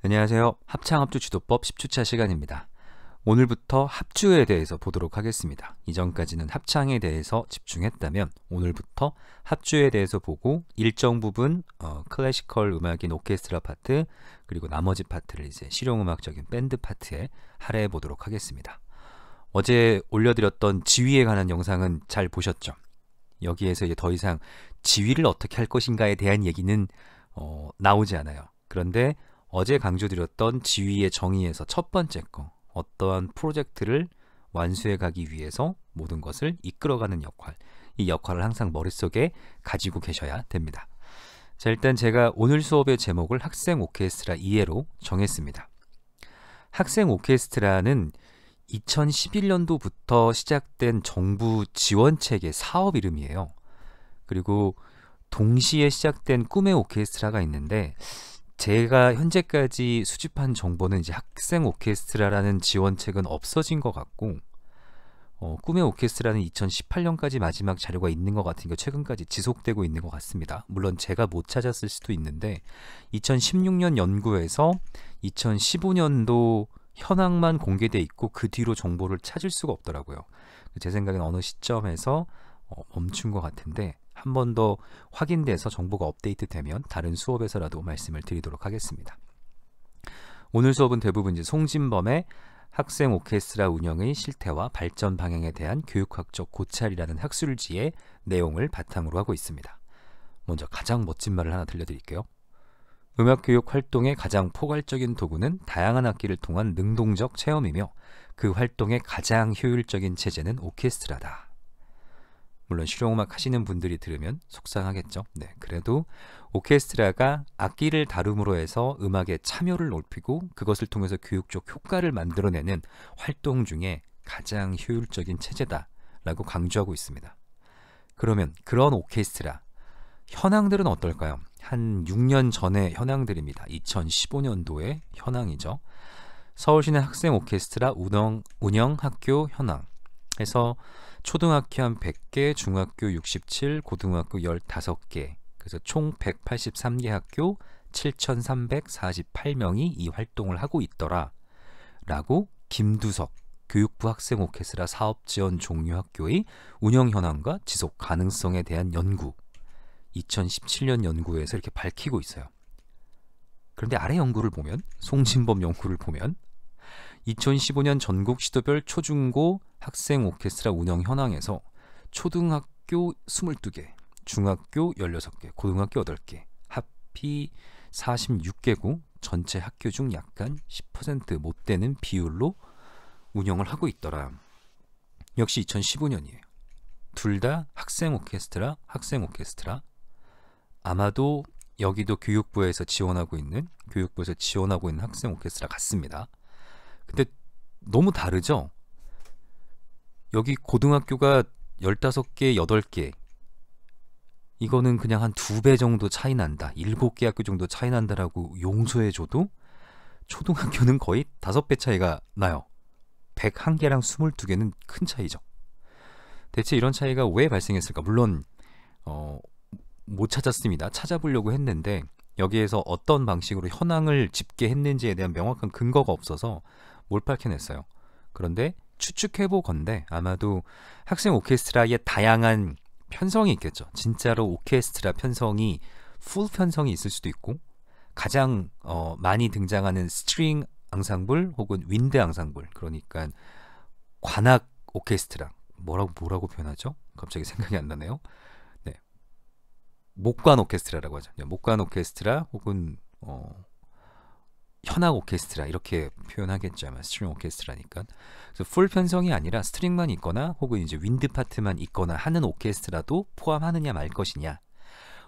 안녕하세요. 합창합주 지도법 10주차 시간입니다. 오늘부터 합주에 대해서 보도록 하겠습니다. 이전까지는 합창에 대해서 집중했다면 오늘부터 합주에 대해서 보고 일정 부분 클래시컬 음악인 오케스트라 파트 그리고 나머지 파트를 이제 실용음악적인 밴드 파트에 할애해 보도록 하겠습니다. 어제 올려드렸던 지휘에 관한 영상은 잘 보셨죠? 여기에서 이제 더 이상 지휘를 어떻게 할 것인가에 대한 얘기는 나오지 않아요. 그런데 어제 강조드렸던 지휘의 정의에서 첫 번째 거, 어떠한 프로젝트를 완수해 가기 위해서 모든 것을 이끌어가는 역할, 이 역할을 항상 머릿속에 가지고 계셔야 됩니다. 자, 일단 제가 오늘 수업의 제목을 학생 오케스트라 2회로 정했습니다. 학생 오케스트라는 2011년도부터 시작된 정부 지원체계 사업 이름이에요. 그리고 동시에 시작된 꿈의 오케스트라가 있는데 제가 현재까지 수집한 정보는 이제 학생 오케스트라라는 지원책은 없어진 것 같고 꿈의 오케스트라는 2018년까지 마지막 자료가 있는 것 같으니까 최근까지 지속되고 있는 것 같습니다. 물론 제가 못 찾았을 수도 있는데 2016년 연구에서 2015년도 현황만 공개돼 있고 그 뒤로 정보를 찾을 수가 없더라고요. 제 생각엔 어느 시점에서 멈춘 것 같은데 한 번 더 확인돼서 정보가 업데이트되면 다른 수업에서라도 말씀을 드리도록 하겠습니다. 오늘 수업은 대부분 이제 송진범의 학생 오케스트라 운영의 실태와 발전 방향에 대한 교육학적 고찰이라는 학술지의 내용을 바탕으로 하고 있습니다. 먼저 가장 멋진 말을 하나 들려드릴게요. 음악교육 활동의 가장 포괄적인 도구는 다양한 악기를 통한 능동적 체험이며 그 활동의 가장 효율적인 체제는 오케스트라다. 물론 실용음악 하시는 분들이 들으면 속상하겠죠. 네, 그래도 오케스트라가 악기를 다룸으로 해서 음악의 참여를 높이고 그것을 통해서 교육적 효과를 만들어내는 활동 중에 가장 효율적인 체제다라고 강조하고 있습니다. 그러면 그런 오케스트라 현황들은 어떨까요? 한 6년 전의 현황들입니다. 2015년도의 현황이죠. 서울시내 학생 오케스트라 운영 학교 현황 해서 초등학교 한 100개, 중학교 67, 고등학교 15개, 그래서 총 183개 학교 7,348명이 이 활동을 하고 있더라 라고 김두석 교육부 학생 오케스트라 사업 지원 종류 학교의 운영 현황과 지속 가능성에 대한 연구 2017년 연구에서 이렇게 밝히고 있어요. 그런데 아래 연구를 보면 송진범 연구를 보면 2015년 전국 시도별 초중고 학생 오케스트라 운영 현황에서 초등학교 22개, 중학교 16개, 고등학교 8개, 합이 46개국 전체 학교 중 약간 10% 못 되는 비율로 운영을 하고 있더라. 역시 2015년이에요. 둘 다 학생 오케스트라. 아마도 여기도 교육부에서 지원하고 있는 학생 오케스트라 같습니다. 근데 너무 다르죠? 여기 고등학교가 15개, 8개 이거는 그냥 한 2배 정도 차이 난다. 7개 학교 정도 차이 난다라고 용서해줘도 초등학교는 거의 5배 차이가 나요. 101개랑 22개는 큰 차이죠. 대체 이런 차이가 왜 발생했을까? 물론 못 찾았습니다. 찾아보려고 했는데 여기에서 어떤 방식으로 현황을 집계했는지에 대한 명확한 근거가 없어서 못 밝혀냈어요. 그런데 추측해보건대 아마도 학생 오케스트라의 다양한 편성이 있겠죠. 진짜로 오케스트라 편성이 풀 편성이 있을 수도 있고 가장 많이 등장하는 스트링 앙상블 혹은 윈드 앙상블, 그러니까 관악 오케스트라, 뭐라고 표현하죠? 갑자기 생각이 안 나네요. 네, 목관 오케스트라라고 하죠. 목관 오케스트라 혹은 현악 오케스트라 이렇게 표현하겠죠. 아마 스트링 오케스트라니까. 그래서 풀 편성이 아니라 스트링만 있거나 혹은 이제 윈드 파트만 있거나 하는 오케스트라도 포함하느냐 말 것이냐.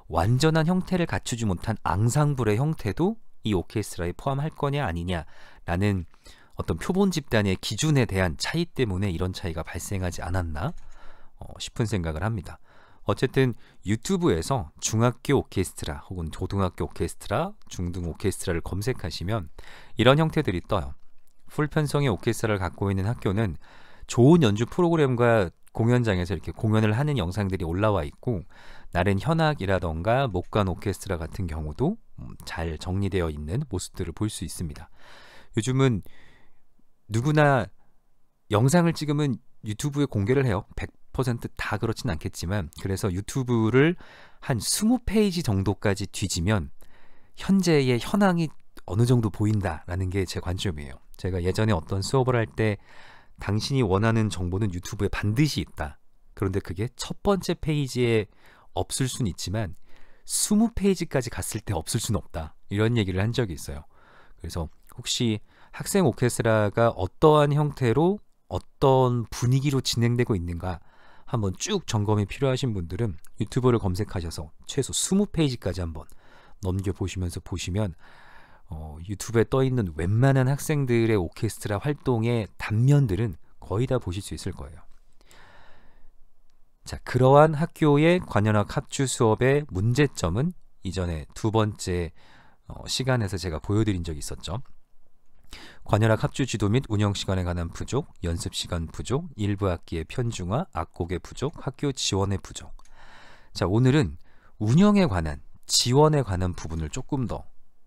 완전한 형태를 갖추지 못한 앙상블의 형태도 이 오케스트라에 포함할 거냐 아니냐라는 어떤 표본 집단의 기준에 대한 차이 때문에 이런 차이가 발생하지 않았나 싶은 생각을 합니다. 어쨌든 유튜브에서 중학교 오케스트라 혹은 고등학교 오케스트라, 중등 오케스트라를 검색하시면 이런 형태들이 떠요. 풀 편성의 오케스트라를 갖고 있는 학교는 좋은 연주 프로그램과 공연장에서 이렇게 공연을 하는 영상들이 올라와 있고, 나른 현악이라던가 목관 오케스트라 같은 경우도 잘 정리되어 있는 모습들을 볼 수 있습니다. 요즘은 누구나 영상을 찍으면 유튜브에 공개를 해요. 100%다 그렇진 않겠지만, 그래서 유튜브를 한 20페이지 정도까지 뒤지면 현재의 현황이 어느 정도 보인다라는 게 제 관점이에요. 제가 예전에 어떤 수업을 할 때 당신이 원하는 정보는 유튜브에 반드시 있다. 그런데 그게 첫 번째 페이지에 없을 수는 있지만 20페이지까지 갔을 때 없을 수는 없다. 이런 얘기를 한 적이 있어요. 그래서 혹시 학생 오케스트라가 어떠한 형태로 어떤 분위기로 진행되고 있는가 한번 쭉 점검이 필요하신 분들은 유튜브를 검색하셔서 최소 20페이지까지 한번 넘겨보시면서 보시면 유튜브에 떠있는 웬만한 학생들의 오케스트라 활동의 단면들은 거의 다 보실 수 있을 거예요. 자, 그러한 학교의 관현악 합주 수업의 문제점은 이전에 두 번째 시간에서 제가 보여드린 적이 있었죠. 관현악 합주 지도 및 운영 시간에 관한 부족, 연습 시간 부족, 일부 악기의 편중화, 악곡의 부족, 학교 지원의 부족. 자, 오늘은 운영에 관한, 지원에 관한 부분을 조금 더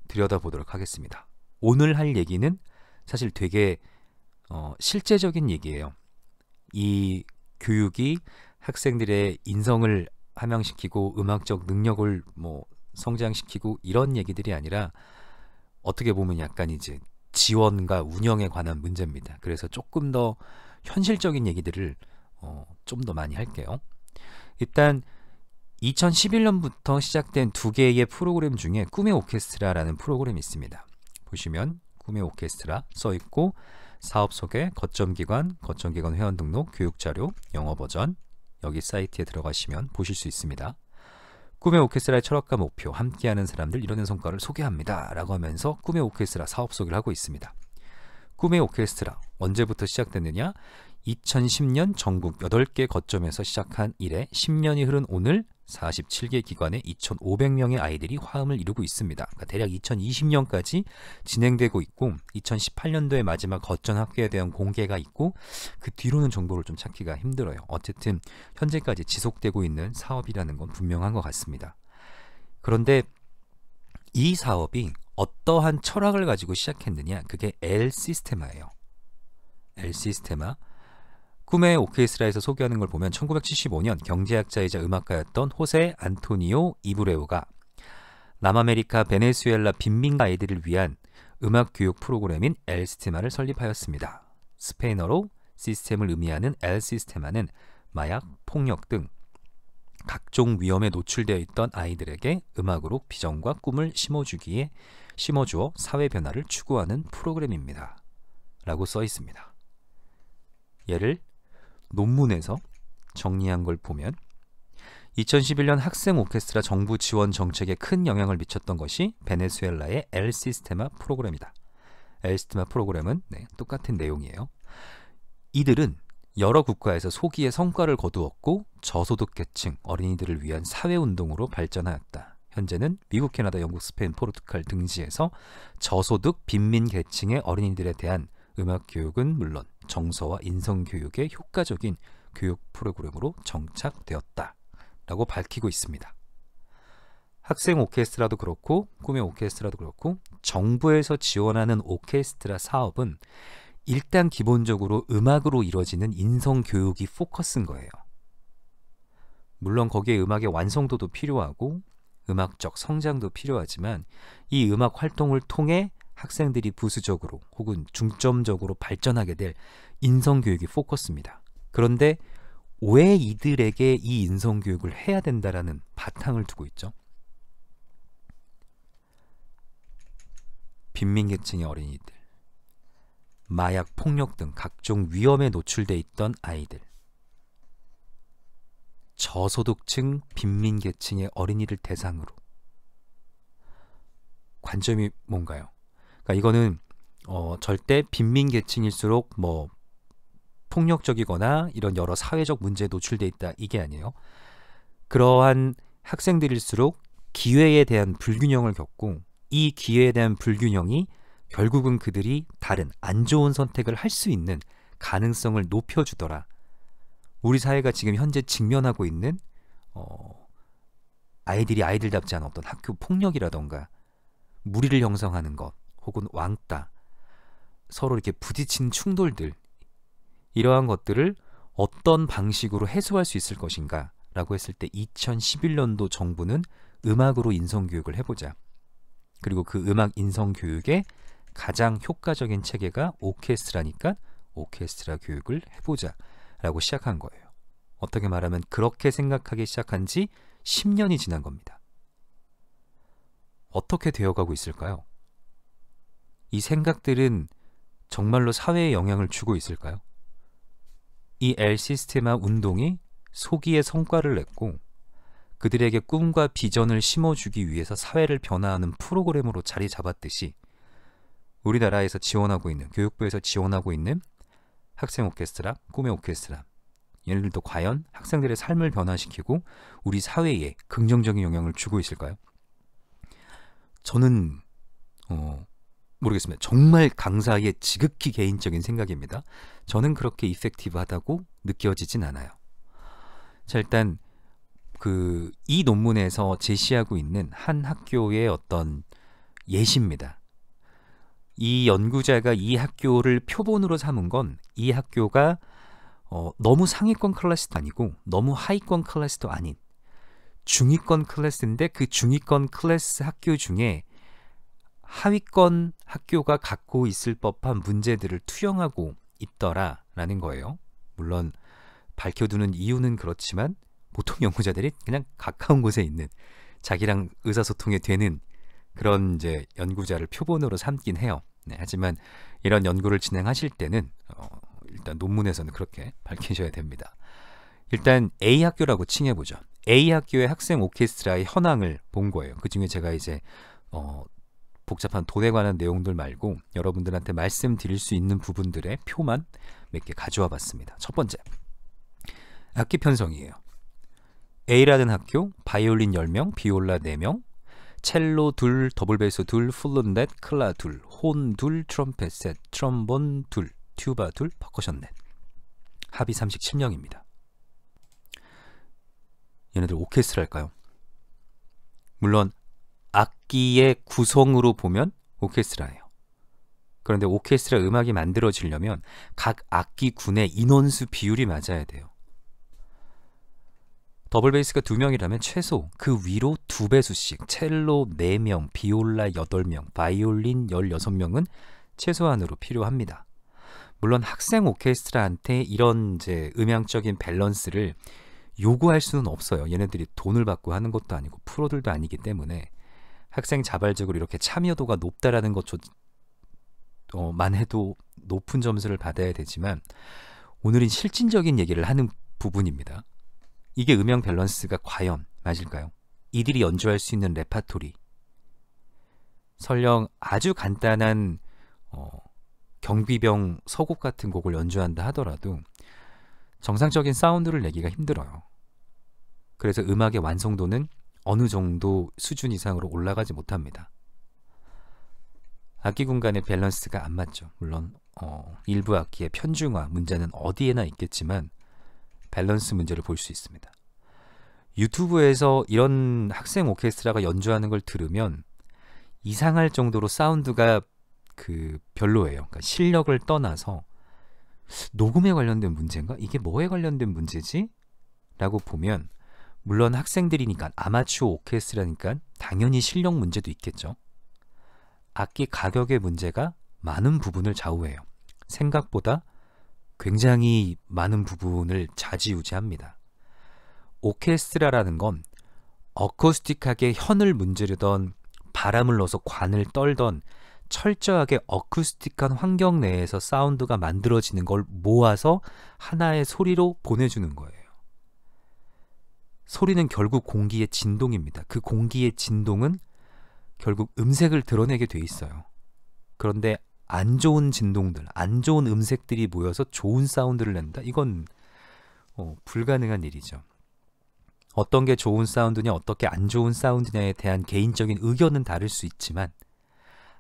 들여다보도록 하겠습니다. 오늘 할 얘기는 사실 되게 실제적인 얘기예요. 이 교육이 학생들의 인성을 함양시키고 음악적 능력을 성장시키고 이런 얘기들이 아니라 어떻게 보면 약간 이제 지원과 운영에 관한 문제입니다. 그래서 조금 더 현실적인 얘기들을 좀 더 많이 할게요. 일단 2011년부터 시작된 두 개의 프로그램 중에 꿈의 오케스트라라는 프로그램이 있습니다. 보시면 꿈의 오케스트라 써있고 사업 소개, 거점기관 회원 등록, 교육자료, 영어 버전 여기 사이트에 들어가시면 보실 수 있습니다. 꿈의 오케스트라의 철학과 목표, 함께하는 사람들, 이뤄낸 성과를 소개합니다 라고 하면서 꿈의 오케스트라 사업 소개를 하고 있습니다. 꿈의 오케스트라 언제부터 시작됐느냐? 2010년 전국 8개 거점에서 시작한 이래 10년이 흐른 오늘 47개 기관에 2,500명의 아이들이 화음을 이루고 있습니다. 그러니까 대략 2020년까지 진행되고 있고 2018년도에 마지막 거점 학교에 대한 공개가 있고 그 뒤로는 정보를 좀 찾기가 힘들어요. 어쨌든 현재까지 지속되고 있는 사업이라는 건 분명한 것 같습니다. 그런데 이 사업이 어떠한 철학을 가지고 시작했느냐? 그게 엘 시스테마예요. 엘 시스테마. 꿈의 오케스트라에서 소개하는 걸 보면 1975년 경제학자이자 음악가였던 호세 안토니오 이브레우가 남아메리카 베네수엘라 빈민 아이들을 위한 음악 교육 프로그램인 엘 시스테마를 설립하였습니다. 스페인어로 시스템을 의미하는 엘 시스테마는 마약, 폭력 등 각종 위험에 노출되어 있던 아이들에게 음악으로 비전과 꿈을 심어주어 사회 변화를 추구하는 프로그램입니다. 라고 써 있습니다. 얘를 논문에서 정리한 걸 보면 2011년 학생 오케스트라 정부 지원 정책에 큰 영향을 미쳤던 것이 베네수엘라의 엘 시스테마 프로그램이다. 엘 시스테마 프로그램은 똑같은 내용이에요. 이들은 여러 국가에서 소기의 성과를 거두었고 저소득계층 어린이들을 위한 사회운동으로 발전하였다. 현재는 미국, 캐나다, 영국, 스페인, 포르투갈 등지에서 저소득 빈민계층의 어린이들에 대한 음악 교육은 물론 정서와 인성교육의 효과적인 교육 프로그램으로 정착되었다 라고 밝히고 있습니다. 학생 오케스트라도 그렇고 꿈의 오케스트라도 그렇고 정부에서 지원하는 오케스트라 사업은 일단 기본적으로 음악으로 이루어지는 인성교육이 포커스인 거예요. 물론 거기에 음악의 완성도도 필요하고 음악적 성장도 필요하지만 이 음악 활동을 통해 학생들이 부수적으로 혹은 중점적으로 발전하게 될 인성교육이 포커스입니다. 그런데 왜 이들에게 이 인성교육을 해야 된다라는 바탕을 두고 있죠? 빈민계층의 어린이들, 마약, 폭력 등 각종 위험에 노출돼 있던 아이들, 저소득층 빈민계층의 어린이를 대상으로. 관점이 뭔가요? 그러니까 이거는 절대 빈민계층일수록 폭력적이거나 이런 여러 사회적 문제에 노출돼 있다 이게 아니에요. 그러한 학생들일수록 기회에 대한 불균형을 겪고 이 기회에 대한 불균형이 결국은 그들이 다른 안 좋은 선택을 할 수 있는 가능성을 높여주더라. 우리 사회가 지금 현재 직면하고 있는 아이들이 아이들답지 않은 어떤 학교 폭력이라던가 무리를 형성하는 것 혹은 왕따, 서로 이렇게 부딪히는 충돌들, 이러한 것들을 어떤 방식으로 해소할 수 있을 것인가 라고 했을 때 2011년도 정부는 음악으로 인성교육을 해보자. 그리고 그 음악 인성교육의 가장 효과적인 체계가 오케스트라니까 오케스트라 교육을 해보자 라고 시작한 거예요. 어떻게 말하면 그렇게 생각하기 시작한 지 10년이 지난 겁니다. 어떻게 되어가고 있을까요? 이 생각들은 정말로 사회에 영향을 주고 있을까요? 이 엘 시스테마 운동이 소기의 성과를 냈고 그들에게 꿈과 비전을 심어주기 위해서 사회를 변화하는 프로그램으로 자리 잡았듯이 우리나라에서 지원하고 있는, 교육부에서 지원하고 있는 학생 오케스트라, 꿈의 오케스트라, 얘네들도 과연 학생들의 삶을 변화시키고 우리 사회에 긍정적인 영향을 주고 있을까요? 저는 모르겠습니다. 정말 강사의 지극히 개인적인 생각입니다. 저는 그렇게 이펙티브하다고 느껴지진 않아요. 자, 일단 이 논문에서 제시하고 있는 한 학교의 어떤 예시입니다. 이 연구자가 이 학교를 표본으로 삼은 건 이 학교가 너무 상위권 클래스도 아니고 너무 하위권 클래스도 아닌 중위권 클래스인데 그 중위권 클래스 학교 중에 하위권 학교가 갖고 있을 법한 문제들을 투영하고 있더라라는 거예요. 물론 밝혀두는 이유는 그렇지만 보통 연구자들이 그냥 가까운 곳에 있는 자기랑 의사소통이 되는 그런 이제 연구자를 표본으로 삼긴 해요. 네, 하지만 이런 연구를 진행하실 때는 일단 논문에서는 그렇게 밝히셔야 됩니다. 일단 A 학교라고 칭해보죠. A 학교의 학생 오케스트라의 현황을 본 거예요. 그 중에 제가 이제 복잡한 돈에 관한 내용들 말고 여러분들한테 말씀드릴 수 있는 부분들의 표만 몇 개 가져와 봤습니다. 첫 번째, 악기 편성이에요. A라는 학교, 바이올린 10명, 비올라 4명, 첼로 2, 더블베이스 2, 플룻넷, 클라 2, 혼 2, 트럼펫 셋, 트럼본 2, 튜바 2, 퍼커션 넷. 합이 37명입니다. 얘네들 오케스트라일까요? 물론 악기의 구성으로 보면 오케스트라예요. 그런데 오케스트라 음악이 만들어지려면 각 악기군의 인원수 비율이 맞아야 돼요. 더블 베이스가 2명이라면 최소 그 위로 2배수씩 첼로 4명, 비올라 8명, 바이올린 16명은 최소한으로 필요합니다. 물론 학생 오케스트라한테 이런 이제 음향적인 밸런스를 요구할 수는 없어요. 얘네들이 돈을 받고 하는 것도 아니고 프로들도 아니기 때문에 학생 자발적으로 이렇게 참여도가 높다라는 것만 해도 높은 점수를 받아야 되지만 오늘은 실질적인 얘기를 하는 부분입니다. 이게 음향 밸런스가 과연 맞을까요? 이들이 연주할 수 있는 레파토리, 설령 아주 간단한 경비병 서곡 같은 곡을 연주한다 하더라도 정상적인 사운드를 내기가 힘들어요. 그래서 음악의 완성도는 어느 정도 수준 이상으로 올라가지 못합니다. 악기군 간의 밸런스가 안 맞죠. 물론 일부 악기의 편중화 문제는 어디에나 있겠지만 밸런스 문제를 볼 수 있습니다. 유튜브에서 이런 학생 오케스트라가 연주하는 걸 들으면 이상할 정도로 사운드가 별로예요. 그러니까 실력을 떠나서 녹음에 관련된 문제인가? 이게 뭐에 관련된 문제지? 라고 보면 물론 학생들이니까 아마추어 오케스트라니까 당연히 실력 문제도 있겠죠. 악기 가격의 문제가 많은 부분을 좌우해요. 생각보다 굉장히 많은 부분을 좌지우지합니다. 오케스트라라는 건 어쿠스틱하게 현을 문지르던 바람을 넣어서 관을 떨던 철저하게 어쿠스틱한 환경 내에서 사운드가 만들어지는 걸 모아서 하나의 소리로 보내주는 거예요. 소리는 결국 공기의 진동입니다. 그 공기의 진동은 결국 음색을 드러내게 돼 있어요. 그런데 안 좋은 진동들, 안 좋은 음색들이 모여서 좋은 사운드를 낸다? 이건 불가능한 일이죠. 어떤 게 좋은 사운드냐, 어떻게 안 좋은 사운드냐에 대한 개인적인 의견은 다를 수 있지만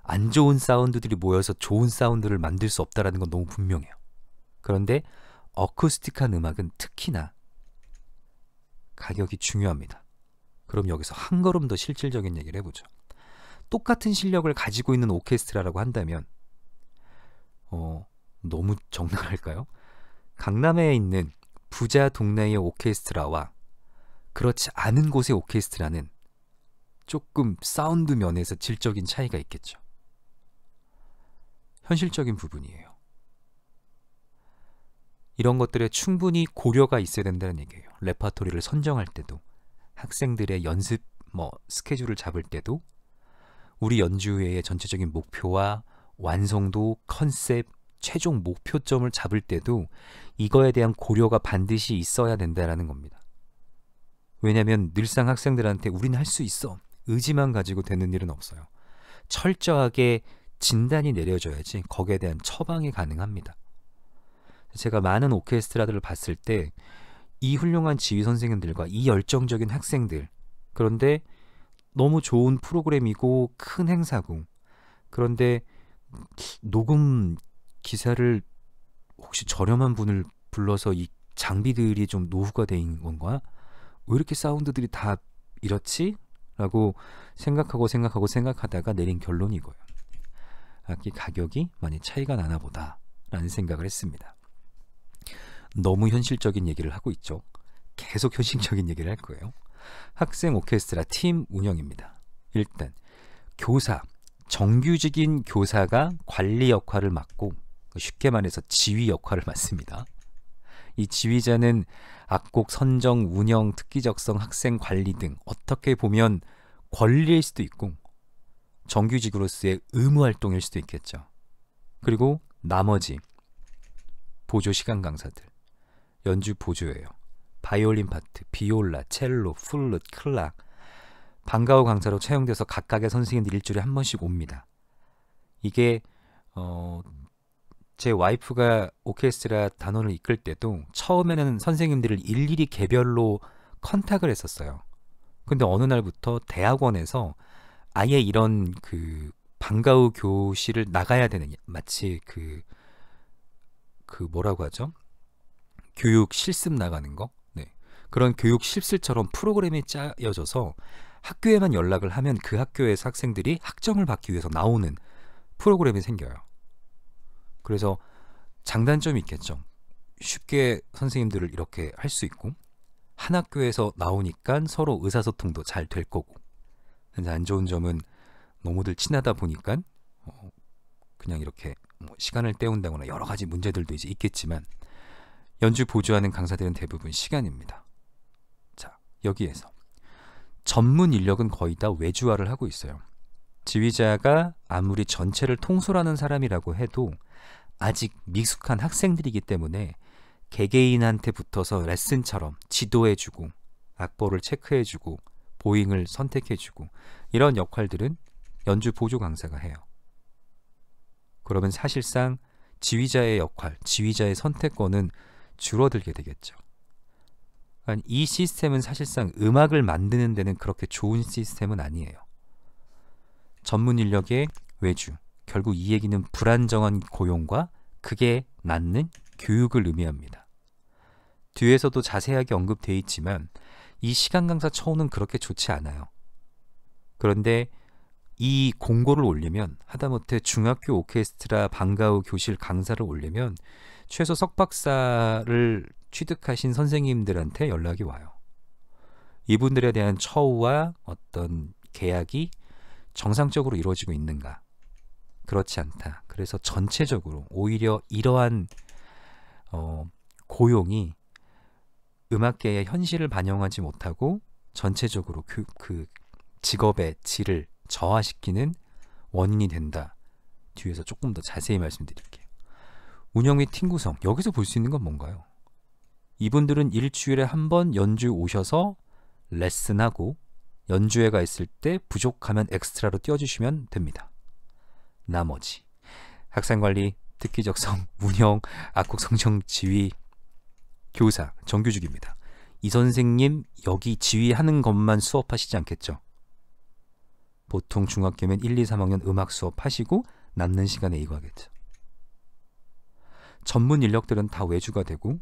안 좋은 사운드들이 모여서 좋은 사운드를 만들 수 없다는 건 너무 분명해요. 그런데 어쿠스틱한 음악은 특히나 가격이 중요합니다. 그럼 여기서 한 걸음 더 실질적인 얘기를 해보죠. 똑같은 실력을 가지고 있는 오케스트라라고 한다면 너무 적나라할까요? 강남에 있는 부자 동네의 오케스트라와 그렇지 않은 곳의 오케스트라는 조금 사운드 면에서 질적인 차이가 있겠죠. 현실적인 부분이에요. 이런 것들에 충분히 고려가 있어야 된다는 얘기예요. 레파토리를 선정할 때도, 학생들의 연습 스케줄을 잡을 때도, 우리 연주회의 전체적인 목표와 완성도, 컨셉, 최종 목표점을 잡을 때도 이거에 대한 고려가 반드시 있어야 된다는 겁니다. 왜냐하면 늘상 학생들한테 우리는 할 수 있어, 의지만 가지고 되는 일은 없어요. 철저하게 진단이 내려져야지 거기에 대한 처방이 가능합니다. 제가 많은 오케스트라들을 봤을 때 이 훌륭한 지휘 선생님들과 이 열정적인 학생들, 그런데 너무 좋은 프로그램이고 큰 행사고, 그런데 녹음 기사를 혹시 저렴한 분을 불러서 이 장비들이 좀 노후가 된 건가? 왜 이렇게 사운드들이 다 이렇지? 라고 생각하다가 내린 결론이 이거예요. 악기 가격이 많이 차이가 나나 보다 라는 생각을 했습니다. 너무 현실적인 얘기를 하고 있죠. 계속 현실적인 얘기를 할 거예요. 학생 오케스트라 팀 운영입니다. 일단 교사, 정규직인 교사가 관리 역할을 맡고, 쉽게 말해서 지휘 역할을 맡습니다. 이 지휘자는 악곡 선정, 운영, 특기적성, 학생 관리 등 어떻게 보면 권리일 수도 있고 정규직으로서의 의무 활동일 수도 있겠죠. 그리고 나머지 보조 시간 강사들, 연주 보조예요. 바이올린 파트, 비올라, 첼로, 플룻, 클락, 방과후 강사로 채용돼서 각각의 선생님들이 일주일에 한 번씩 옵니다. 이게 제 와이프가 오케스트라 단원을 이끌 때도 처음에는 선생님들을 일일이 개별로 컨택을 했었어요. 근데 어느 날부터 대학원에서 아예 이런 그 방과후 교실을 나가야 되는, 마치 그 뭐라고 하죠? 교육 실습 나가는 거? 네. 그런 교육 실습처럼 프로그램이 짜여져서 학교에만 연락을 하면 그 학교에서 학생들이 학점을 받기 위해서 나오는 프로그램이 생겨요. 그래서 장단점이 있겠죠. 쉽게 선생님들을 이렇게 할 수 있고, 한 학교에서 나오니까 서로 의사소통도 잘 될 거고. 근데 안 좋은 점은 너무들 친하다 보니까 그냥 이렇게 시간을 때운다거나 여러 가지 문제들도 이제 있겠지만, 연주 보조하는 강사들은 대부분 시간입니다. 자, 여기에서 전문 인력은 거의 다 외주화를 하고 있어요. 지휘자가 아무리 전체를 통솔하는 사람이라고 해도 아직 미숙한 학생들이기 때문에 개개인한테 붙어서 레슨처럼 지도해주고, 악보를 체크해주고, 보잉을 선택해주고, 이런 역할들은 연주 보조 강사가 해요. 그러면 사실상 지휘자의 역할, 지휘자의 선택권은 줄어들게 되겠죠. 그러니까 이 시스템은 사실상 음악을 만드는 데는 그렇게 좋은 시스템은 아니에요. 전문 인력의 외주, 결국 이 얘기는 불안정한 고용과 그게 낳는 교육을 의미합니다. 뒤에서도 자세하게 언급되어 있지만 이 시간 강사 처우는 그렇게 좋지 않아요. 그런데 이 공고를 올리면, 하다못해 중학교 오케스트라 방과후 교실 강사를 올리면 최소 석박사를 취득하신 선생님들한테 연락이 와요. 이분들에 대한 처우와 어떤 계약이 정상적으로 이루어지고 있는가? 그렇지 않다. 그래서 전체적으로 오히려 이러한 고용이 음악계의 현실을 반영하지 못하고 전체적으로 그 직업의 질을 저하시키는 원인이 된다. 뒤에서 조금 더 자세히 말씀드릴게요. 운영 및 팀 구성, 여기서 볼 수 있는 건 뭔가요? 이분들은 일주일에 한 번 연주 오셔서 레슨하고, 연주회가 있을 때 부족하면 엑스트라로 띄워주시면 됩니다. 나머지 학생관리, 특기적성, 운영, 악곡 성정, 지휘, 교사, 정규직입니다. 이 선생님 여기 지휘하는 것만 수업하시지 않겠죠? 보통 중학교면 1, 2, 3학년 음악 수업 하시고 남는 시간에 이거 하겠죠. 전문 인력들은 다 외주가 되고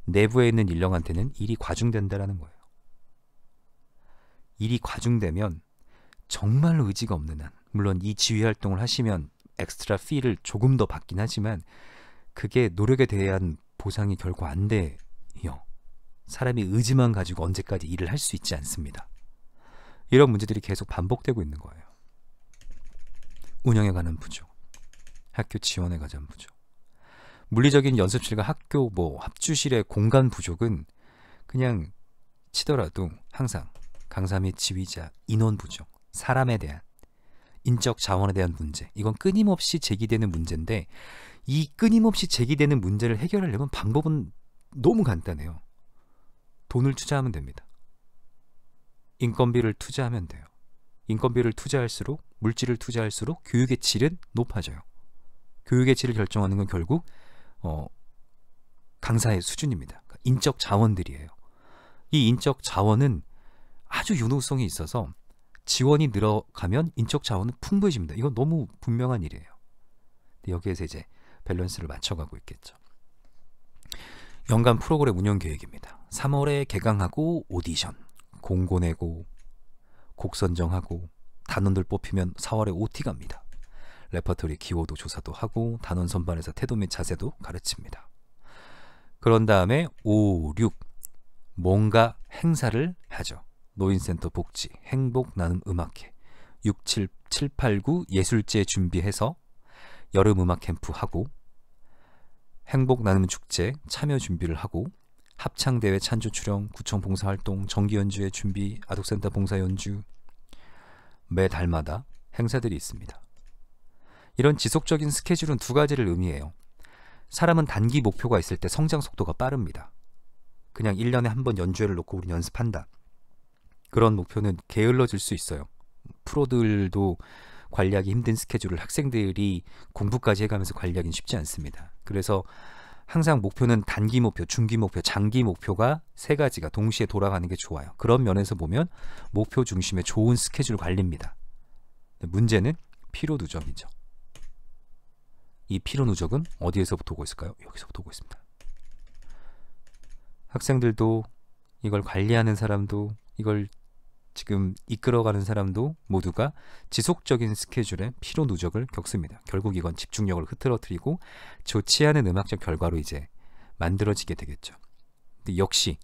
내부에 있는 인력한테는 일이 과중된다라는 거예요. 일이 과중되면 정말 의지가 없는 한, 물론 이 지휘 활동을 하시면 엑스트라 피를 조금 더 받긴 하지만 그게 노력에 대한 보상이 결코 안 돼요. 사람이 의지만 가지고 언제까지 일을 할 수 있지 않습니다. 이런 문제들이 계속 반복되고 있는 거예요. 운영에 관한 부족, 학교 지원에 관한 부족, 물리적인 연습실과 학교 합주실의 공간 부족은 그냥 치더라도 항상 강사 및 지휘자, 인원 부족, 사람에 대한 인적 자원에 대한 문제, 이건 끊임없이 제기되는 문제인데 이 끊임없이 제기되는 문제를 해결하려면 방법은 너무 간단해요. 돈을 투자하면 됩니다. 인건비를 투자하면 돼요. 인건비를 투자할수록, 물질을 투자할수록 교육의 질은 높아져요. 교육의 질을 결정하는 건 결국 강사의 수준입니다. 그러니까 인적 자원들이에요. 이 인적 자원은 아주 유노성이 있어서 지원이 늘어가면 인적 자원은 풍부해집니다. 이건 너무 분명한 일이에요. 여기에서 이제 밸런스를 맞춰가고 있겠죠. 연간 프로그램 운영 계획입니다. 3월에 개강하고 오디션, 공고 내고 곡 선정하고 단원들 뽑히면 4월에 OT 갑니다. 레퍼토리 기호도 조사도 하고 단원 선발에서 태도 및 자세도 가르칩니다. 그런 다음에 5, 6 뭔가 행사를 하죠. 노인센터 복지, 행복 나눔 음악회, 6, 7, 7, 8, 9 예술제 준비해서 여름 음악 캠프 하고 행복 나눔 축제 참여 준비를 하고 합창대회 찬조 출영, 구청 봉사활동, 정기 연주회 준비, 아동센터 봉사 연주, 매달마다 행사들이 있습니다. 이런 지속적인 스케줄은 두 가지를 의미해요. 사람은 단기 목표가 있을 때 성장 속도가 빠릅니다. 그냥 1년에 한 번 연주회를 놓고 우리 연습한다. 그런 목표는 게을러질 수 있어요. 프로들도 관리하기 힘든 스케줄을 학생들이 공부까지 해가면서 관리하기는 쉽지 않습니다. 그래서 항상 목표는 단기 목표, 중기 목표, 장기 목표가 세 가지가 동시에 돌아가는 게 좋아요. 그런 면에서 보면 목표 중심의 좋은 스케줄 관리입니다. 문제는 피로 누적이죠. 이 피로 누적은 어디에서부터 오고 있을까요? 여기서부터 오고 있습니다. 학생들도 이걸 관리하는 사람도 이걸 지금 이끌어가는 사람도 모두가 지속적인 스케줄에 피로 누적을 겪습니다. 결국 이건 집중력을 흐트러뜨리고 좋지 않은 음악적 결과로 이제 만들어지게 되겠죠. 근데 역시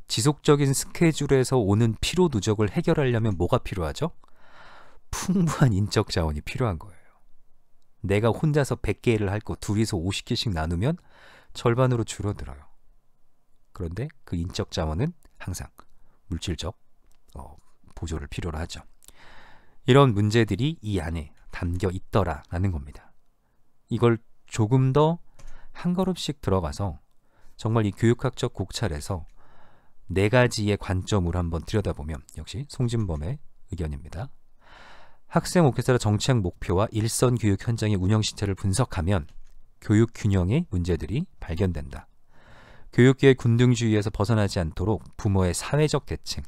지속적인 스케줄에서 오는 피로 누적을 해결하려면 뭐가 필요하죠? 풍부한 인적 자원이 필요한 거예요. 내가 혼자서 100개를 할 거 둘이서 50개씩 나누면 절반으로 줄어들어요. 그런데 그 인적 자원은 항상 물질적 보조를 필요로 하죠. 이런 문제들이 이 안에 담겨 있더라라는 겁니다. 이걸 조금 더 한 걸음씩 들어가서 정말 이 교육학적 곡찰에서 네 가지의 관점으로 한번 들여다보면 역시 송진범의 의견입니다. 학생 오케스트라 정책 목표와 일선 교육 현장의 운영 시체를 분석하면 교육 균형의 문제들이 발견된다. 교육계의 군등주의에서 벗어나지 않도록 부모의 사회적 계층,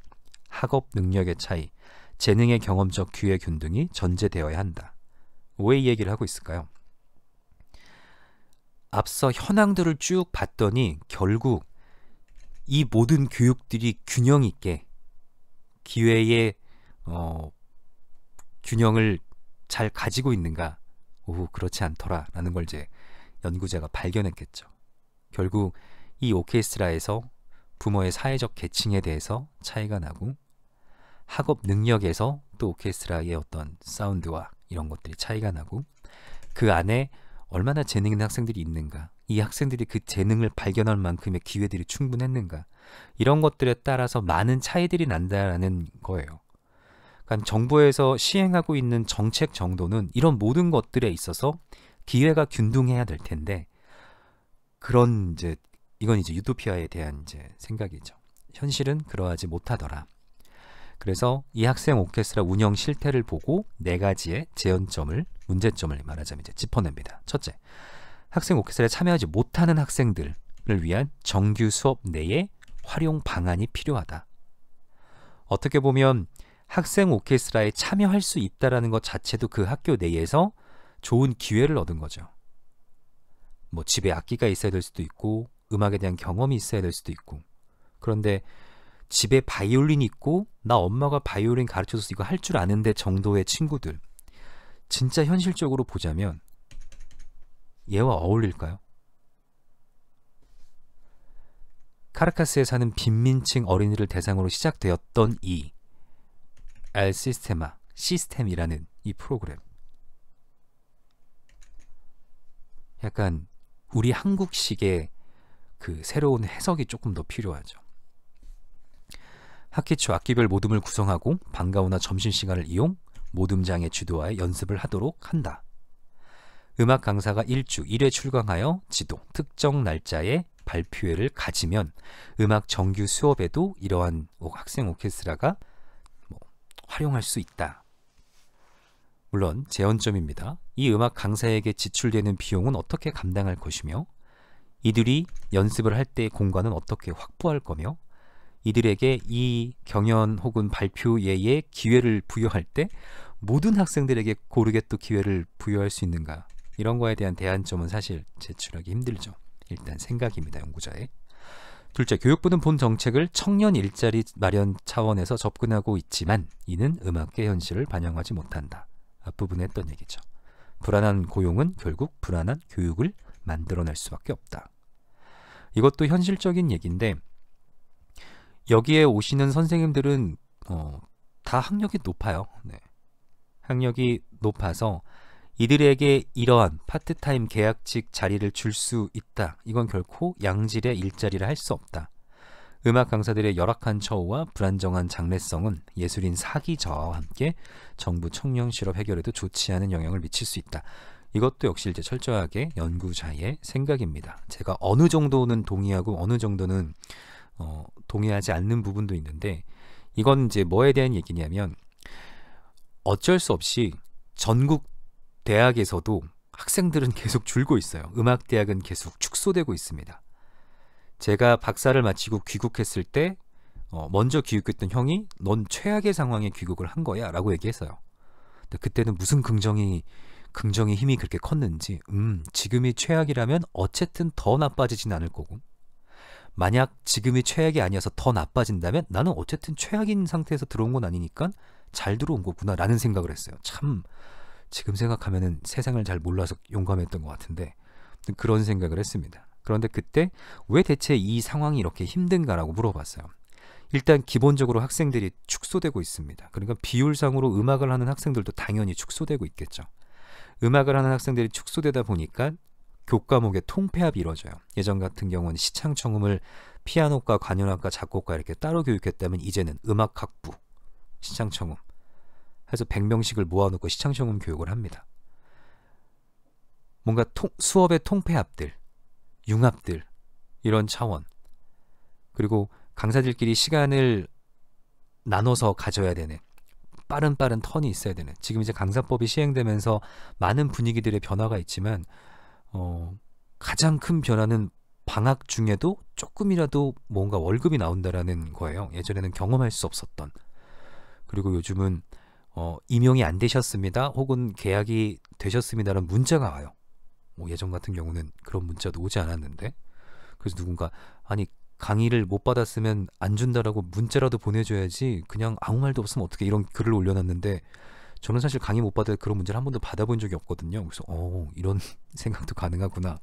학업 능력의 차이, 재능의 경험적 기회 균등이 전제되어야 한다. 왜 이 얘기를 하고 있을까요? 앞서 현황들을 쭉 봤더니 결국 이 모든 교육들이 균형 있게 기회의 균형을 잘 가지고 있는가? 그렇지 않더라라는 걸 이제 연구자가 발견했겠죠. 결국 이 오케스트라에서 부모의 사회적 계층에 대해서 차이가 나고 학업 능력에서 또 오케스트라의 어떤 사운드와 이런 것들이 차이가 나고 그 안에 얼마나 재능 있는 학생들이 있는가, 이 학생들이 그 재능을 발견할 만큼의 기회들이 충분했는가, 이런 것들에 따라서 많은 차이들이 난다라는 거예요. 그러니까 정부에서 시행하고 있는 정책 정도는 이런 모든 것들에 있어서 기회가 균등해야 될 텐데 이건 이제 유토피아에 대한 이제 생각이죠. 현실은 그러하지 못하더라. 그래서 이 학생 오케스트라 운영 실태를 보고 네 가지의 제언점을, 문제점을 말하자면 이제 짚어냅니다. 첫째, 학생 오케스트라에 참여하지 못하는 학생들을 위한 정규 수업 내에 활용 방안이 필요하다. 어떻게 보면 학생 오케스트라에 참여할 수 있다는 것 자체도 그 학교 내에서 좋은 기회를 얻은 거죠. 뭐 집에 악기가 있어야 될 수도 있고 음악에 대한 경험이 있어야 될 수도 있고. 그런데 집에 바이올린이 있고 나 엄마가 바이올린 가르쳐줘서 이거 할 줄 아는데 정도의 친구들, 진짜 현실적으로 보자면 얘와 어울릴까요? 카라카스에 사는 빈민층 어린이를 대상으로 시작되었던 이 엘 시스테마, 시스템이라는 이 프로그램, 약간 우리 한국식의 그 새로운 해석이 조금 더 필요하죠. 학기 초 학기별 모듬을 구성하고 방과 후나 점심시간을 이용 모듬장의 주도하에 연습을 하도록 한다. 음악 강사가 1주 1회 출강하여 지도, 특정 날짜에 발표회를 가지면 음악 정규 수업에도 이러한 학생 오케스트라가 활용할 수 있다. 물론 제헌점입니다. 이 음악 강사에게 지출되는 비용은 어떻게 감당할 것이며, 이들이 연습을 할 때의 공간은 어떻게 확보할 거며, 이들에게 이 경연 혹은 발표회의 기회를 부여할 때 모든 학생들에게 고르게 또 기회를 부여할 수 있는가, 이런 거에 대한 대안점은 사실 제출하기 힘들죠. 일단 생각입니다, 연구자의. 둘째, 교육부는 본 정책을 청년 일자리 마련 차원에서 접근하고 있지만 이는 음악계 현실을 반영하지 못한다. 앞부분에 했던 얘기죠. 불안한 고용은 결국 불안한 교육을 만들어낼 수밖에 없다. 이것도 현실적인 얘기인데, 여기에 오시는 선생님들은 다 학력이 높아요. 네. 학력이 높아서 이들에게 이러한 파트타임 계약직 자리를 줄 수 있다. 이건 결코 양질의 일자리를 할 수 없다. 음악 강사들의 열악한 처우와 불안정한 장래성은 예술인 사기 저하와 함께 정부 청년 실업 해결에도 좋지 않은 영향을 미칠 수 있다. 이것도 역시 이제 철저하게 연구자의 생각입니다. 제가 어느 정도는 동의하고 어느 정도는 동의하지 않는 부분도 있는데, 이건 이제 뭐에 대한 얘기냐면, 어쩔 수 없이 전국 대학에서도 학생들은 계속 줄고 있어요. 음악대학은 계속 축소되고 있습니다. 제가 박사를 마치고 귀국했을 때 먼저 귀국했던 형이 넌 최악의 상황에 귀국을 한 거야 라고 얘기했어요. 근데 그때는 무슨 긍정의 힘이 그렇게 컸는지, 지금이 최악이라면 어쨌든 더 나빠지진 않을 거고, 만약 지금이 최악이 아니어서 더 나빠진다면 나는 어쨌든 최악인 상태에서 들어온 건 아니니까 잘 들어온 거구나 라는 생각을 했어요. 참 지금 생각하면은 세상을 잘 몰라서 용감했던 것 같은데 그런 생각을 했습니다. 그런데 그때 왜 대체 이 상황이 이렇게 힘든가라고 물어봤어요. 일단 기본적으로 학생들이 축소되고 있습니다. 그러니까 비율상으로 음악을 하는 학생들도 당연히 축소되고 있겠죠. 음악을 하는 학생들이 축소되다 보니까 교과목의 통폐합이 이루어져요. 예전 같은 경우는 시창청음을 피아노과, 관현악과, 작곡과 이렇게 따로 교육했다면 이제는 음악학부, 시창청음 해서 100명씩을 모아놓고 시창청음 교육을 합니다. 뭔가 수업의 통폐합들, 융합들, 이런 차원, 그리고 강사들끼리 시간을 나눠서 가져야 되는 빠른 턴이 있어야 되는, 지금 이제 강사법이 시행되면서 많은 분위기들의 변화가 있지만 가장 큰 변화는 방학 중에도 조금이라도 뭔가 월급이 나온다라는 거예요. 예전에는 경험할 수 없었던. 그리고 요즘은 임용이 안 되셨습니다 혹은 계약이 되셨습니다라는 문자가 와요. 예전 같은 경우는 그런 문자도 오지 않았는데, 그래서 누군가 아니 강의를 못 받았으면 안 준다라고 문자라도 보내줘야지 그냥 아무 말도 없으면 어떻게, 이런 글을 올려놨는데, 저는 사실 강의 못 받을 그런 문제를 한 번도 받아본 적이 없거든요. 그래서 이런 생각도 가능하구나.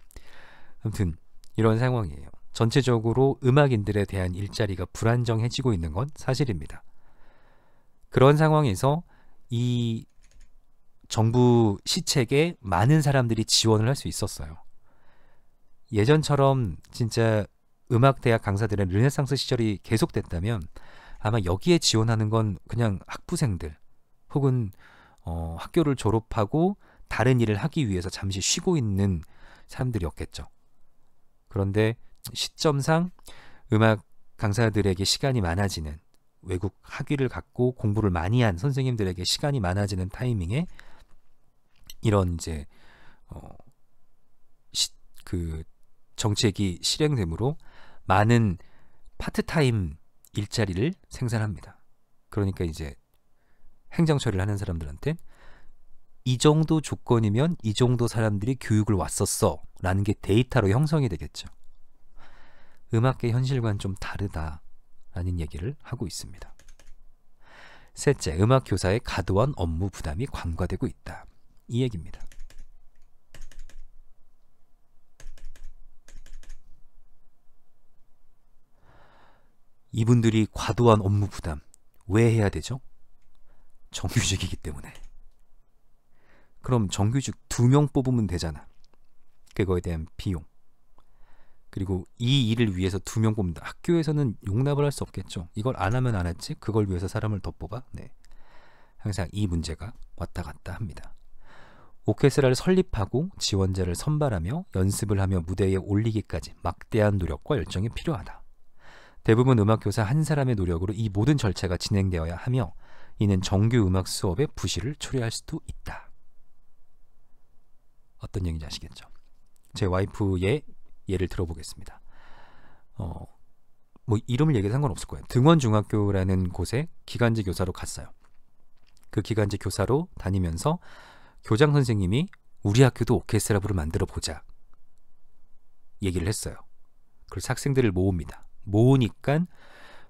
아무튼 이런 상황이에요. 전체적으로 음악인들에 대한 일자리가 불안정해지고 있는 건 사실입니다. 그런 상황에서 이 정부 시책에 많은 사람들이 지원을 할 수 있었어요. 예전처럼 진짜 음악대학 강사들의 르네상스 시절이 계속됐다면 아마 여기에 지원하는 건 그냥 학부생들 혹은 학교를 졸업하고 다른 일을 하기 위해서 잠시 쉬고 있는 사람들이었겠죠. 그런데 시점상 음악 강사들에게 시간이 많아지는, 외국 학위를 갖고 공부를 많이 한 선생님들에게 시간이 많아지는 타이밍에 이런 이제 그 정책이 실행되므로 많은 파트타임 일자리를 생산합니다. 그러니까 이제 행정 처리를 하는 사람들한테 이 정도 조건이면 이 정도 사람들이 교육을 왔었어 라는 게 데이터로 형성이 되겠죠. 음악계 현실과는 좀 다르다라는 얘기를 하고 있습니다. 셋째, 음악 교사의 과도한 업무 부담이 간과되고 있다. 이 얘기입니다. 이분들이 과도한 업무 부담 왜 해야 되죠? 정규직이기 때문에. 그럼 정규직 2명 뽑으면 되잖아. 그거에 대한 비용. 그리고 이 일을 위해서 2명 뽑는다. 학교에서는 용납을 할 수 없겠죠. 이걸 안 하면 안 했지? 그걸 위해서 사람을 더 뽑아? 네. 항상 이 문제가 왔다 갔다 합니다. 오케스트라를 설립하고 지원자를 선발하며 연습을 하며 무대에 올리기까지 막대한 노력과 열정이 필요하다. 대부분 음악교사 한 사람의 노력으로 이 모든 절차가 진행되어야 하며 이는 정규 음악 수업의 부실을 초래할 수도 있다. 어떤 얘기인지 아시겠죠? 제 와이프의 예를 들어보겠습니다. 뭐 이름을 얘기해도 상관없을 거예요. 등원중학교라는 곳에 기간제 교사로 갔어요. 그 기간제 교사로 다니면서 교장 선생님이 우리 학교도 오케스트라부를 만들어 보자 얘기를 했어요. 그래서 학생들을 모읍니다. 모으니까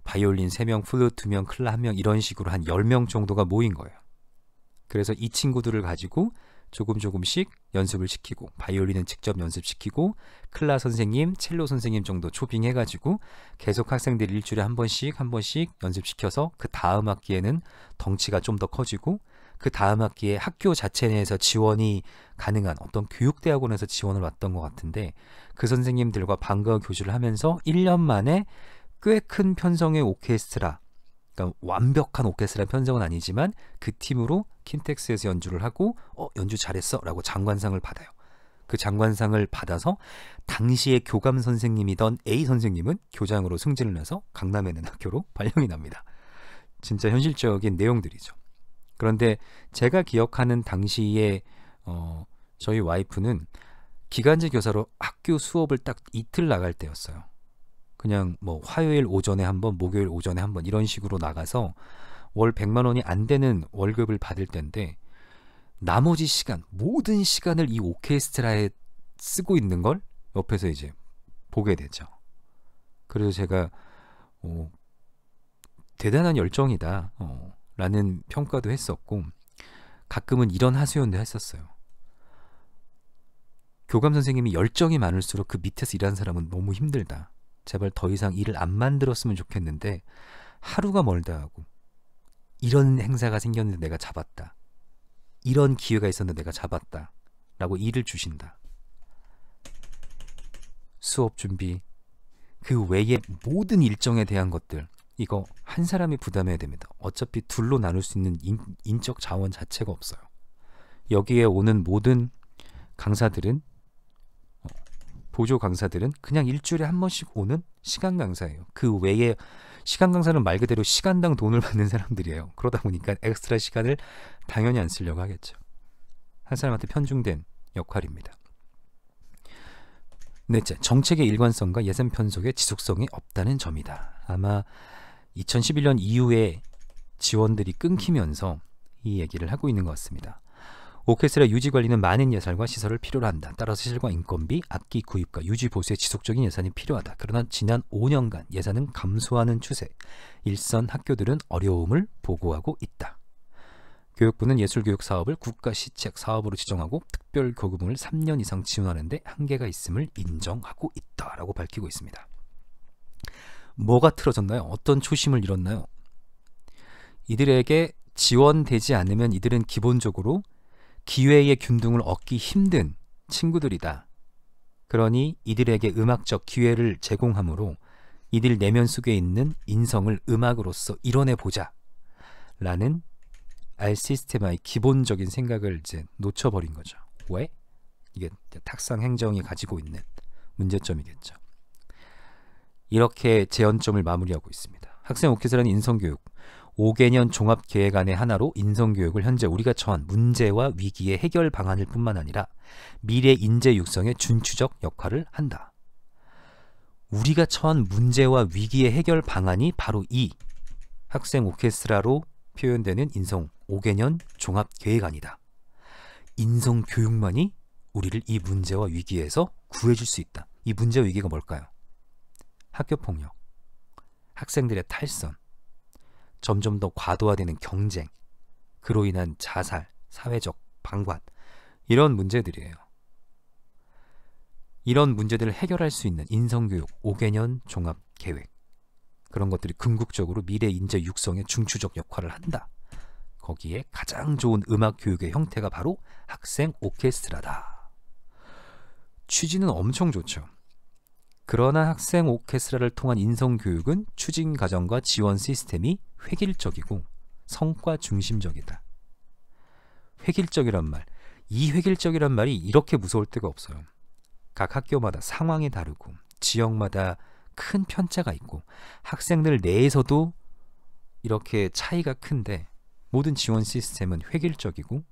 바이올린 3명, 플루트 2명, 클라 1명 이런 식으로 한 10명 정도가 모인 거예요. 그래서 이 친구들을 가지고 조금씩 연습을 시키고 바이올린은 직접 연습시키고 클라 선생님, 첼로 선생님 정도 초빙해가지고 계속 학생들이 일주일에 한 번씩 연습시켜서 그 다음 학기에는 덩치가 좀 더 커지고 그 다음 학기에 학교 자체 내에서 지원이 가능한 어떤 교육대학원에서 지원을 왔던 것 같은데 그 선생님들과 방과 교주를 하면서 1년 만에 꽤 큰 편성의 오케스트라, 그러니까 완벽한 오케스트라 편성은 아니지만 그 팀으로 킨텍스에서 연주를 하고 연주 잘했어 라고 장관상을 받아요. 그 장관상을 받아서 당시에 교감 선생님이던 A 선생님은 교장으로 승진을 해서 강남에 있는 학교로 발령이 납니다. 진짜 현실적인 내용들이죠. 그런데 제가 기억하는 당시에 저희 와이프는 기간제 교사로 학교 수업을 딱 이틀 나갈 때였어요. 그냥 뭐 화요일 오전에 한 번, 목요일 오전에 한 번 이런 식으로 나가서 월 100만 원이 안 되는 월급을 받을 때인데 나머지 시간, 모든 시간을 이 오케스트라에 쓰고 있는 걸 옆에서 이제 보게 되죠. 그래서 제가 대단한 열정이다 라는 평가도 했었고 가끔은 이런 하소연도 했었어요. 교감 선생님이 열정이 많을수록 그 밑에서 일하는 사람은 너무 힘들다. 제발 더 이상 일을 안 만들었으면 좋겠는데 하루가 멀다 하고 이런 행사가 생겼는데 내가 잡았다. 이런 기회가 있었는데 내가 잡았다. 라고 일을 주신다. 수업 준비, 그 외에 모든 일정에 대한 것들 이거 한 사람이 부담해야 됩니다. 어차피 둘로 나눌 수 있는 인적 자원 자체가 없어요. 여기에 오는 모든 강사들은 보조 강사들은 그냥 일주일에 한 번씩 오는 시간 강사예요. 그 외에 시간 강사는 말 그대로 시간당 돈을 받는 사람들이에요. 그러다 보니까 엑스트라 시간을 당연히 안 쓰려고 하겠죠. 한 사람한테 편중된 역할입니다. 넷째, 정책의 일관성과 예산 편속의 지속성이 없다는 점이다. 아마 2011년 이후에 지원들이 끊기면서 이 얘기를 하고 있는 것 같습니다. 오케스트라 유지 관리는 많은 예산과 시설을 필요로 한다. 따라서 실과 인건비, 악기 구입과 유지 보수에 지속적인 예산이 필요하다. 그러나 지난 5년간 예산은 감소하는 추세. 일선 학교들은 어려움을 보고하고 있다. 교육부는 예술교육 사업을 국가 시책 사업으로 지정하고 특별 교육을 3년 이상 지원하는 데 한계가 있음을 인정하고 있다라고 밝히고 있습니다. 뭐가 틀어졌나요? 어떤 초심을 잃었나요? 이들에게 지원되지 않으면 이들은 기본적으로 기회의 균등을 얻기 힘든 친구들이다. 그러니 이들에게 음악적 기회를 제공함으로 이들 내면 속에 있는 인성을 음악으로서 이뤄내보자 라는 알시스테마의 기본적인 생각을 이제 놓쳐버린 거죠. 왜? 이게 탁상 행정이 가지고 있는 문제점이겠죠. 이렇게 제언점을 마무리하고 있습니다. 학생 오케스트라는 인성교육 5개년 종합계획안의 하나로 인성교육을 현재 우리가 처한 문제와 위기의 해결 방안일 뿐만 아니라 미래 인재 육성의 준추적 역할을 한다. 우리가 처한 문제와 위기의 해결 방안이 바로 이 학생 오케스트라로 표현되는 인성 5개년 종합계획안이다. 인성 교육만이 우리를 이 문제와 위기에서 구해줄 수 있다. 이 문제와 위기가 뭘까요? 학교폭력, 학생들의 탈선, 점점 더 과도화되는 경쟁, 그로 인한 자살, 사회적 방관, 이런 문제들이에요. 이런 문제들을 해결할 수 있는 인성교육 5개년 종합계획, 그런 것들이 궁극적으로 미래 인재 육성에 중추적 역할을 한다. 거기에 가장 좋은 음악 교육의 형태가 바로 학생 오케스트라다. 취지는 엄청 좋죠. 그러나 학생 오케스트라를 통한 인성교육은 추진 과정과 지원 시스템이 획일적이고 성과 중심적이다. 획일적이란 말, 이 획일적이란 말이 이렇게 무서울 때가 없어요. 각 학교마다 상황이 다르고 지역마다 큰 편차가 있고 학생들 내에서도 이렇게 차이가 큰데 모든 지원 시스템은 획일적이고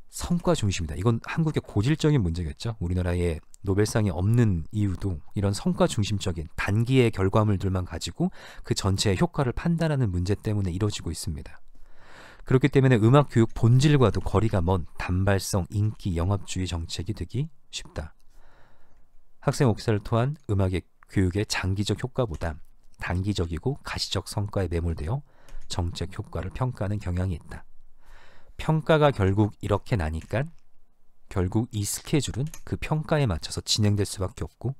성과 중심이다. 이건 한국의 고질적인 문제겠죠. 우리나라에 노벨상이 없는 이유도 이런 성과 중심적인 단기의 결과물들만 가지고 그 전체의 효과를 판단하는 문제 때문에 이루어지고 있습니다. 그렇기 때문에 음악 교육 본질과도 거리가 먼 단발성 인기 영합주의 정책이 되기 쉽다. 학생 오케스트라를 통한 음악의 교육의 장기적 효과보다 단기적이고 가시적 성과에 매몰되어 정책 효과를 평가하는 경향이 있다. 평가가 결국 이렇게 나니까 결국 이 스케줄은 그 평가에 맞춰서 진행될 수밖에 없고,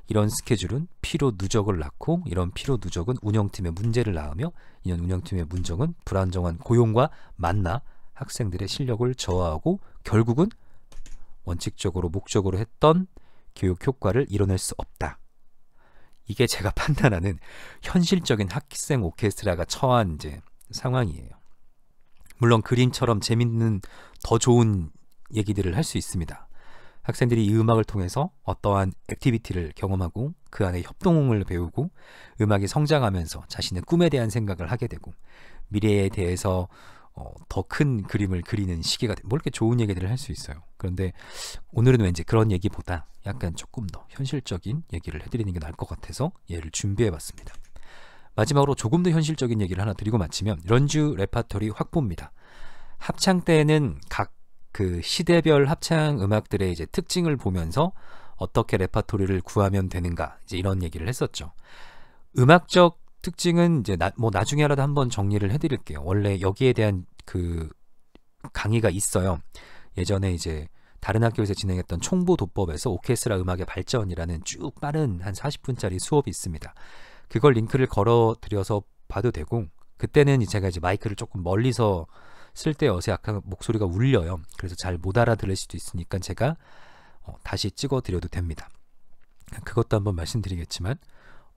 이런 스케줄은 피로 누적을 낳고 이런 피로 누적은 운영팀의 문제를 낳으며 이런 운영팀의 문제는 불안정한 고용과 만나 학생들의 실력을 저하하고 결국은 원칙적으로 목적으로 했던 교육 효과를 이뤄낼 수 없다. 이게 제가 판단하는 현실적인 학생 오케스트라가 처한 이제 상황이에요. 물론 그림처럼 재밌는 더 좋은 얘기들을 할 수 있습니다. 학생들이 이 음악을 통해서 어떠한 액티비티를 경험하고 그 안에 협동을 배우고 음악이 성장하면서 자신의 꿈에 대한 생각을 하게 되고 미래에 대해서 더 큰 그림을 그리는 시기가 뭐 이렇게 좋은 얘기들을 할 수 있어요. 그런데 오늘은 왠지 그런 얘기보다 약간 조금 더 현실적인 얘기를 해드리는 게 나을 것 같아서 얘를 준비해봤습니다. 마지막으로 조금 더 현실적인 얘기를 하나 드리고 마치면 런쥬 레파토리 확보입니다. 합창 때는 각 그 시대별 합창 음악들의 이제 특징을 보면서 어떻게 레파토리를 구하면 되는가, 이제 이런 얘기를 했었죠. 음악적 특징은 이제 나중에라도 한번 정리를 해드릴게요. 원래 여기에 대한 그 강의가 있어요. 예전에 이제 다른 학교에서 진행했던 총보도법에서 오케스트라 음악의 발전이라는 쭉 빠른 한 40분짜리 수업이 있습니다. 그걸 링크를 걸어 드려서 봐도 되고, 그때는 제가 이제 마이크를 조금 멀리서 쓸 때여서 약간 목소리가 울려요. 그래서 잘 못 알아들을 수도 있으니까 제가 다시 찍어 드려도 됩니다. 그것도 한번 말씀드리겠지만,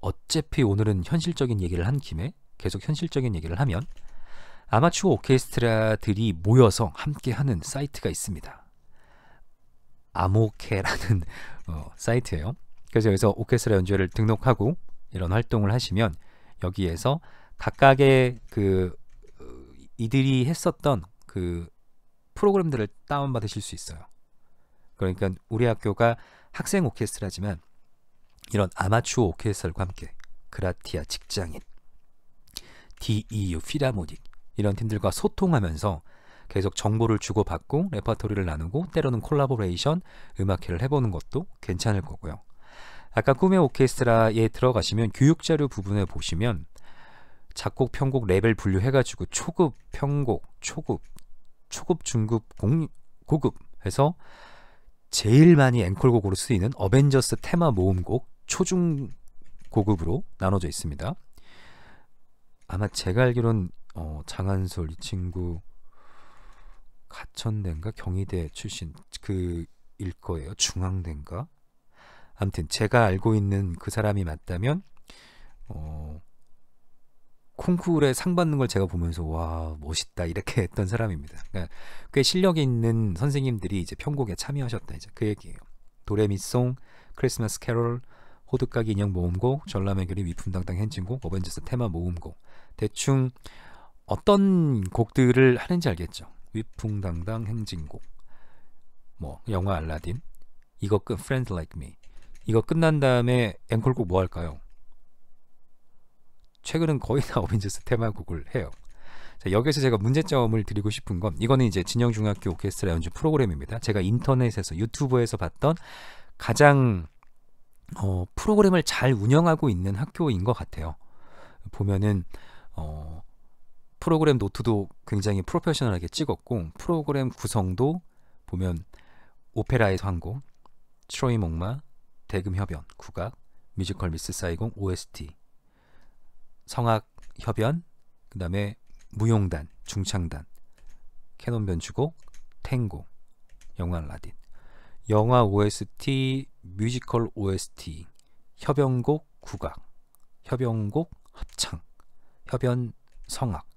어차피 오늘은 현실적인 얘기를 한 김에 계속 현실적인 얘기를 하면 아마추어 오케스트라들이 모여서 함께 하는 사이트가 있습니다. 아모케라는 사이트예요. 그래서 여기서 오케스트라 연주회를 등록하고 이런 활동을 하시면 여기에서 각각의 그 이들이 했었던 그 프로그램들을 다운받으실 수 있어요. 그러니까 우리 학교가 학생 오케스트라지만 이런 아마추어 오케스트라과 함께 그라티아 직장인, DEU 필하모닉 이런 팀들과 소통하면서 계속 정보를 주고받고 레퍼토리를 나누고 때로는 콜라보레이션 음악회를 해보는 것도 괜찮을 거고요. 아까 꿈의 오케스트라에 들어가시면 교육자료 부분에 보시면 작곡, 편곡, 레벨 분류해가지고 초급, 편곡, 초급, 중급, 고급 해서 제일 많이 앵콜곡으로 쓰이는 어벤져스 테마 모음곡 초중 고급으로 나눠져 있습니다. 아마 제가 알기로는 장한솔 이 친구 가천대인가 경희대 출신 그일 거예요. 중앙대인가. 아무튼 제가 알고 있는 그 사람이 맞다면 콩쿠르에 상 받는 걸 제가 보면서 와 멋있다 이렇게 했던 사람입니다. 그러니까 꽤 실력이 있는 선생님들이 이제 편곡에 참여하셨다, 이제 그 얘기예요. 도레미송, 크리스마스 캐롤, 호두까기 인형 모음곡, 전람회 교리 위풍당당 행진곡, 어벤져스 테마 모음곡. 대충 어떤 곡들을 하는지 알겠죠. 위풍당당 행진곡, 뭐 영화 알라딘, 이거 Friends Like Me. 이거 끝난 다음에 앵콜곡 뭐 할까요? 최근은 거의 다 어벤져스 테마곡을 해요. 자, 여기서 제가 문제점을 드리고 싶은 건 이거는 이제 진영중학교 오케스트라 연주 프로그램입니다. 제가 인터넷에서 유튜브에서 봤던 가장 프로그램을 잘 운영하고 있는 학교인 것 같아요. 보면은 프로그램 노트도 굉장히 프로페셔널하게 찍었고 프로그램 구성도 보면 오페라에서 한 곡, 트로이 목마, 대금 협연, 국악, 뮤지컬 미스 사이공, OST, 성악 협연, 그 다음에 무용단, 중창단, 캐논 변주곡, 탱고, 영화 알라딘, 영화 OST, 뮤지컬 OST, 협연곡 국악, 협연곡 합창, 협연 성악,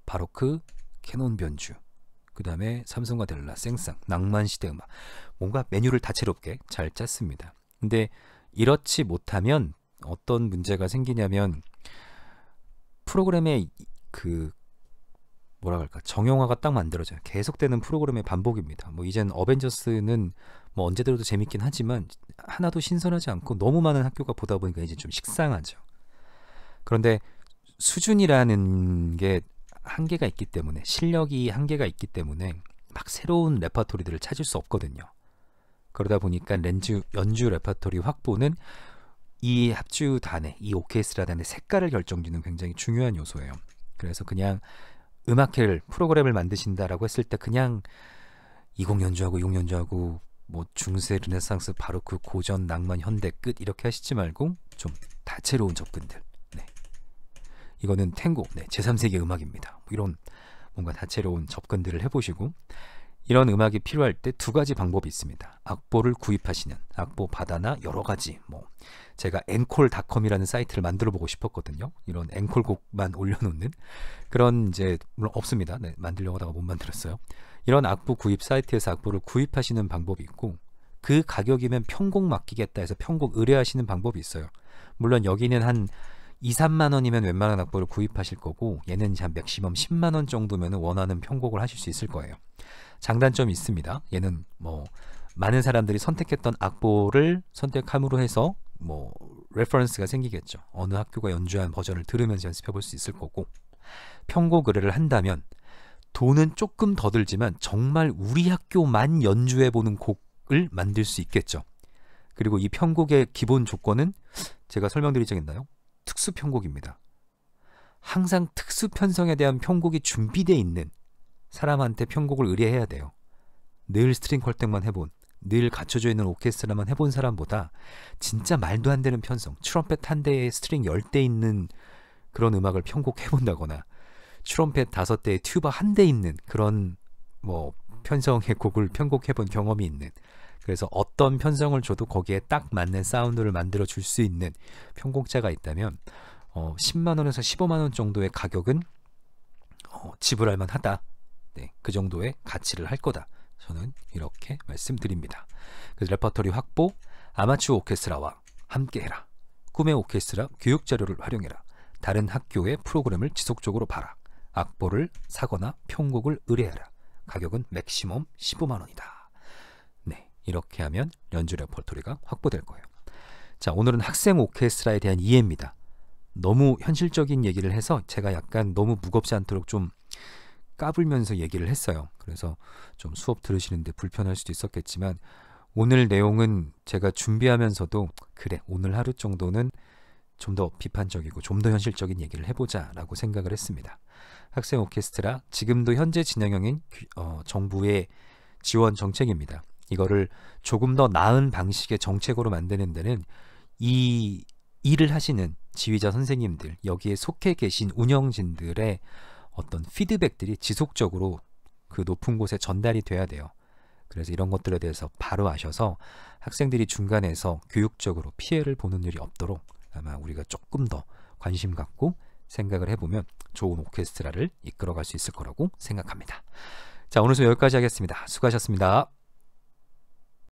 바로크, 캐논 변주, 그 다음에 삼성과 델라, 생상, 낭만시대 음악. 뭔가 메뉴를 다채롭게 잘 짰습니다. 근데 이렇지 못하면 어떤 문제가 생기냐면 프로그램의 그 뭐라 그럴까 정형화가 딱 만들어져요. 계속되는 프로그램의 반복입니다. 뭐 이젠 어벤져스는 뭐 언제 들어도 재밌긴 하지만 하나도 신선하지 않고 너무 많은 학교가 보다 보니까 이제 좀 식상하죠. 그런데 수준이라는 게 한계가 있기 때문에 실력이 한계가 있기 때문에 막 새로운 레퍼토리들을 찾을 수 없거든요. 그러다 보니까 연주 레퍼토리 확보는 이 합주단의 이 오케스트라단의 색깔을 결정짓는 굉장히 중요한 요소예요. 그래서 그냥 음악회를 프로그램을 만드신다라고 했을 때 그냥 이곡 연주하고 이곡 연주하고 뭐 중세 르네상스 바로크 고전 낭만 현대 끝 이렇게 하시지 말고 좀 다채로운 접근들. 네. 이거는 탱고 제3세계 음악입니다. 뭐 이런 뭔가 다채로운 접근들을 해보시고 이런 음악이 필요할 때 두 가지 방법이 있습니다. 악보를 구입하시는 악보 바다나 여러 가지 뭐 제가 앵콜닷컴이라는 사이트를 만들어 보고 싶었거든요. 이런 앵콜곡만 올려놓는 그런 이제 물론 없습니다. 네, 만들려고 하다가 못 만들었어요. 이런 악보 구입 사이트에서 악보를 구입하시는 방법이 있고 그 가격이면 편곡 맡기겠다 해서 편곡 의뢰하시는 방법이 있어요. 물론 여기는 한 2, 3만 원이면 웬만한 악보를 구입하실 거고 얘는 한 맥시멈 10만 원 정도면 원하는 편곡을 하실 수 있을 거예요. 장단점이 있습니다. 얘는 뭐 많은 사람들이 선택했던 악보를 선택함으로 해서 뭐 레퍼런스가 생기겠죠. 어느 학교가 연주한 버전을 들으면서 연습해 볼 수 있을 거고 편곡 의뢰를 한다면 돈은 조금 더 들지만 정말 우리 학교만 연주해 보는 곡을 만들 수 있겠죠. 그리고 이 편곡의 기본 조건은 제가 설명드릴 적 있나요? 특수 편곡입니다. 항상 특수 편성에 대한 편곡이 준비되어 있는 사람한테 편곡을 의뢰해야 돼요. 늘 스트링 퀄텍만 해본, 늘 갖춰져 있는 오케스트라만 해본 사람보다 진짜 말도 안 되는 편성, 트럼펫 한 대에 스트링 10대 있는 그런 음악을 편곡해본다거나 트럼펫 5대에 튜바 한 대 있는 그런 뭐 편성의 곡을 편곡해본 경험이 있는, 그래서 어떤 편성을 줘도 거기에 딱 맞는 사운드를 만들어 줄 수 있는 편곡자가 있다면 10만 원에서 15만 원 정도의 가격은 지불할 만하다. 네, 그 정도의 가치를 할 거다. 저는 이렇게 말씀드립니다. 그래서 레퍼토리 확보, 아마추어 오케스트라와 함께해라. 꿈의 오케스트라 교육 자료를 활용해라. 다른 학교의 프로그램을 지속적으로 봐라. 악보를 사거나 편곡을 의뢰하라. 가격은 맥시멈 15만 원이다. 네, 이렇게 하면 연주 레퍼토리가 확보될 거예요. 자, 오늘은 학생 오케스트라에 대한 이해입니다. 너무 현실적인 얘기를 해서 제가 약간 너무 무겁지 않도록 좀 까불면서 얘기를 했어요. 그래서 좀 수업 들으시는데 불편할 수도 있었겠지만 오늘 내용은 제가 준비하면서도 그래, 오늘 하루 정도는 좀 더 비판적이고 좀 더 현실적인 얘기를 해보자 라고 생각을 했습니다. 학생 오케스트라 지금도 현재 진행형인 정부의 지원 정책입니다. 이거를 조금 더 나은 방식의 정책으로 만드는 데는 이 일을 하시는 지휘자 선생님들, 여기에 속해 계신 운영진들의 어떤 피드백들이 지속적으로 그 높은 곳에 전달이 돼야 돼요. 그래서 이런 것들에 대해서 바로 아셔서 학생들이 중간에서 교육적으로 피해를 보는 일이 없도록 아마 우리가 조금 더 관심 갖고 생각을 해보면 좋은 오케스트라를 이끌어갈 수 있을 거라고 생각합니다. 자, 오늘 수업 여기까지 하겠습니다. 수고하셨습니다.